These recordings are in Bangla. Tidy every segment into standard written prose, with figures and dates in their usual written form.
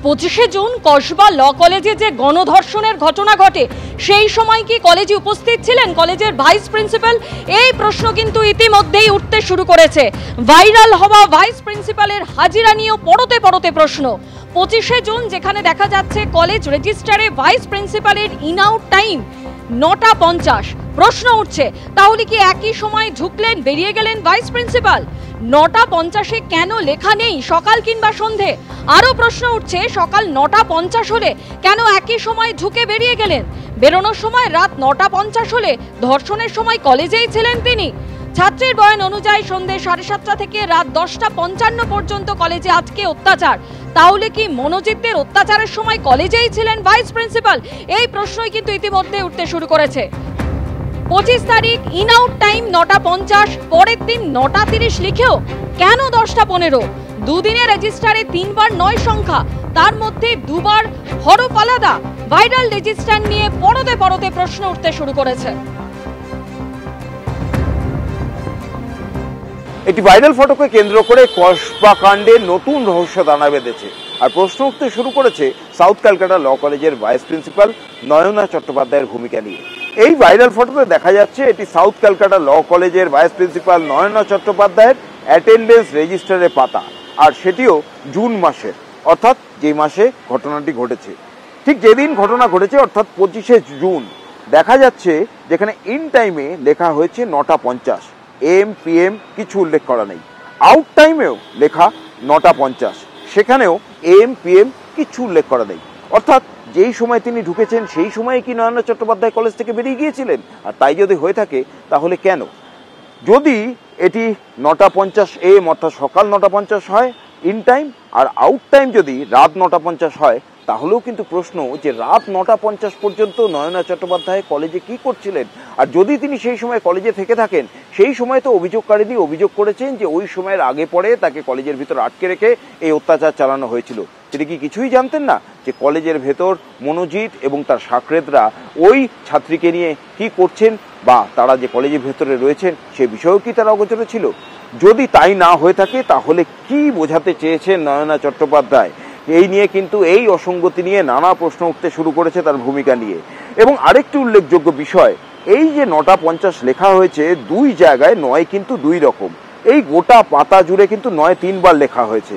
25শে জুন কসবা ল কলেজে যে গণধর্ষণের ঘটনা ঘটে সেই সময় কি কলেজে উপস্থিত ছিলেন কলেজের ভাইস প্রিন্সিপাল? এই প্রশ্ন কিন্তু ইতিমধ্যেই উঠতে শুরু করেছে। ভাইরাল হওয়া ভাইস প্রিন্সিপালের হাজিরা নিয়েও পড়তে পড়তে প্রশ্ন। 25শে জুন যেখানে দেখা যাচ্ছে কলেজ রেজিস্টারে ভাইস প্রিন্সিপালের ইন আউট টাইম 9টা 50, প্রশ্ন উঠছে তাহলে কি একই সময় ঢুকলেন বেরিয়ে গেলেন ভাইস প্রিন্সিপাল? 9টা 50-এ কেন লেখা নেই সকাল কিংবা সন্ধে? আরও প্রশ্ন উঠছে সকাল 9টা 50 হলে কেন একই সময় ঢুকে বেরিয়ে গেলেন? বেরোনোর সময় রাত 9টা 50 হলে ধর্ষণের সময় কলেজেই ছিলেন তিনি। ছাত্রের বয়ান অনুযায়ী সন্ধ্যে 7:30 থেকে রাত 10টা 55 পর্যন্ত কলেজে আজকে অত্যাচার। তাহলে কি মনোজিতদের অত্যাচারের সময় কলেজেই ছিলেন ভাইস প্রিন্সিপাল? এই প্রশ্নই কিন্তু ইতিমধ্যে উঠতে শুরু করেছে। 25 তারিখ ইন আউট টাইম 9টা 50, পরের দিন 9টা 30 লিখেও কেন 10টা 15? দুদিনে রেজিস্টারে 3বার 9 সংখ্যা, তার মধ্যে 2বার হরফ আলাদা। ভাইরাল রেজিস্টার নিয়ে পড়তে পড়তে প্রশ্ন উঠতে শুরু করেছে। একটি ভাইরাল ফটোকে কেন্দ্র করে কসবা কাণ্ডে নতুন রহস্য দানা বেঁধেছে আর প্রশ্ন উঠতে শুরু করেছে সাউথ ক্যালকাটা ল কলেজের ভাইস প্রিন্সিপাল নয়না চট্টোপাধ্যায়ের ভূমিকা নিয়ে। এই ভাইরাল ফটোতে দেখা যাচ্ছে এটি সাউথ ক্যালকাটা ল কলেজের ভাইস প্রিন্সিপাল নয়না চট্টোপাধ্যায়ের অ্যাটেন্ডেন্স রেজিস্টারের পাতা, আর সেটিও জুন মাসের, অর্থাৎ যে মাসে ঘটনাটি ঘটেছে। ঠিক যেদিন ঘটনা ঘটেছে অর্থাৎ 25শে জুন দেখা যাচ্ছে যেখানে ইন টাইমে লেখা হয়েছে 9টা 50, AM PM কিছু উল্লেখ করা নেই। আউট টাইমেও লেখা 9টা 50, সেখানেও AM PM কিছু উল্লেখ করা নেই। অর্থাৎ যেই সময় তিনি ঢুকেছেন সেই সময়ে কি নয়না চট্টোপাধ্যায় কলেজ থেকে বেরিয়ে গিয়েছিলেন? আর তাই যদি হয়ে থাকে তাহলে কেন? যদি এটি 9টা 50 AM অর্থাৎ সকাল 9টা 50 হয় ইন টাইম, আর আউট টাইম যদি রাত 9টা 50 হয়, তাহলেও কিন্তু প্রশ্ন যে রাত 9টা 50 পর্যন্ত নয়না চট্টোপাধ্যায় কলেজে কি করছিলেন? আর যদি তিনি সেই সময় কলেজে থেকে থাকেন, সেই সময় তো অভিযোগকারী অভিযোগ করেছেন যে ওই সময়ের আগে পরে তাকে কলেজের ভিতর আটকে রেখে এই অত্যাচার চালানো হয়েছিল। তিনি কি কিছুই জানতেন না যে কলেজের ভেতর মনোজিৎ এবং তার সাকরেদরা ওই ছাত্রীকে নিয়ে কি করছেন, বা তারা যে কলেজের ভেতরে রয়েছেন সে বিষয়েও কি তারা অগোচর ছিল? যদি তাই না হয়ে থাকে তাহলে কি বোঝাতে চেয়েছেন নয়না চট্টোপাধ্যায়? এই নিয়ে কিন্তু এই অসঙ্গতি নিয়ে নানা প্রশ্ন উঠতে শুরু করেছে তার ভূমিকা নিয়ে। এবং আরেকটি উল্লেখযোগ্য বিষয়, এই যে 9টা 50 লেখা হয়েছে দুই জায়গায়, 9 কিন্তু দুই রকম। এই গোটা পাতা জুড়ে কিন্তু 9 3বার লেখা হয়েছে,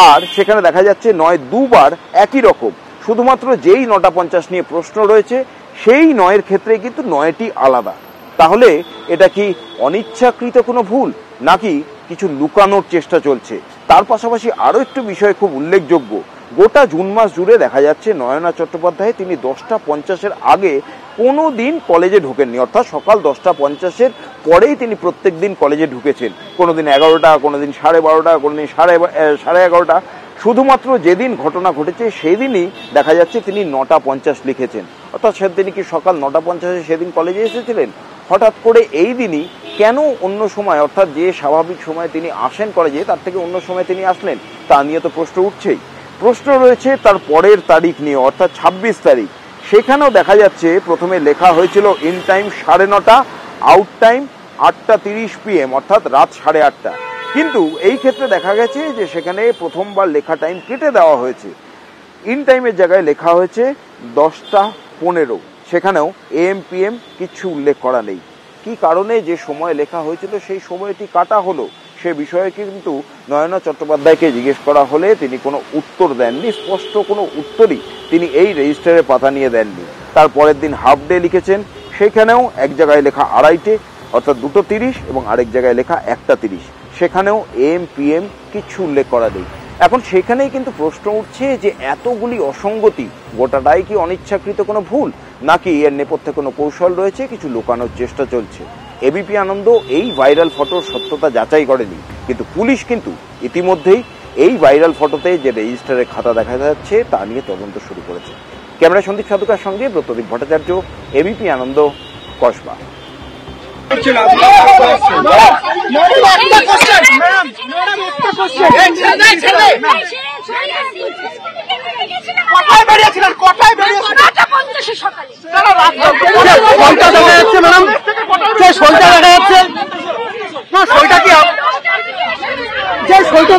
আর সেখানে দেখা যাচ্ছে 9 2বার একই রকম। শুধুমাত্র যেই 9টা 50 নিয়ে প্রশ্ন রয়েছে সেই 9-এর ক্ষেত্রে কিন্তু 9টি আলাদা। তাহলে এটা কি অনিচ্ছাকৃত কোনো ভুল, নাকি কিছু লুকানোর চেষ্টা চলছে? তার পাশাপাশি আরও একটু বিষয় খুব উল্লেখযোগ্য, গোটা জুন মাস জুড়ে দেখা যাচ্ছে নয়না চট্টোপাধ্যায় তিনি 10টা 50-এর আগে কোনো দিন কলেজে ঢোকেননি, অর্থাৎ সকাল 10টা 50-এর পরেই তিনি প্রত্যেক দিন কলেজে ঢুকেছেন। কোনোদিন 11টা, কোনোদিন 12:30, কোনোদিন 11:30। শুধুমাত্র যেদিন ঘটনা ঘটেছে সেই দিনই দেখা যাচ্ছে তিনি 9টা 50 লিখেছেন, অর্থাৎ সেদিন কি সকাল 9টা 50-এ সেদিন কলেজে এসেছিলেন? হঠাৎ করে এই দিনই কেন অন্য সময়, অর্থাৎ যে স্বাভাবিক সময় তিনি আসেন কলেজে তার থেকে অন্য সময় তিনি আসলেন, তা নিয়ে তো প্রশ্ন উঠছেই। প্রশ্ন রয়েছে তার পরের তারিখ নিয়ে, অর্থাৎ 26 তারিখ। সেখানেও দেখা যাচ্ছে প্রথমে লেখা হয়েছিল ইন টাইম 9:30, আউট টাইম 8টা 30 PM অর্থাৎ রাত 8:30। কিন্তু এই ক্ষেত্রে দেখা গেছে যে সেখানে প্রথমবার লেখা টাইম কেটে দেওয়া হয়েছে। ইন টাইমের জায়গায় লেখা হয়েছে 10টা 15, সেখানেও AM PM কিছু উল্লেখ করা নেই। কি কারণে যে সময় লেখা হয়েছিল সেই সময়টি কাটা হলো সে বিষয়ে কিন্তু নয়না চট্টোপাধ্যায়কে জিজ্ঞেস করা হলে তিনি কোনো উত্তর দেননি, স্পষ্ট কোনো উত্তরই তিনি এই রেজিস্টারের পাতা নিয়ে দেননি। তার পরের দিন হাফ ডে লিখেছেন, সেখানেও এক জায়গায় লেখা 2:30 অর্থাৎ 2টো 30 এবং আরেক জায়গায় লেখা 1টা 30, সেখানেও AM PM কিছু উল্লেখ করা নেই। এখন সেখানেই কিন্তু প্রশ্ন উঠছে যে এতগুলি অসঙ্গতি, গোটাটাই কি অনিচ্ছাকৃত কোনো ভুল, নাকি এর নেপথ্যে কোনো কৌশল রয়েছে, কিছু লুকানোর চেষ্টা চলছে? এবিপি আনন্দ এই ভাইরাল ফটোর সত্যতা যাচাই করেনি, কিন্তু পুলিশ কিন্তু ইতিমধ্যেই এই ভাইরাল ফটোতে যে রেজিস্টারের খাতা দেখা যাচ্ছে তা নিয়ে তদন্ত শুরু করেছে। ক্যামেরা সন্দীপ সাধুকার সঙ্গে ব্রতদীপ ভট্টাচার্য, এবিপি আনন্দ, কসবা। সইটা কি যে সইটা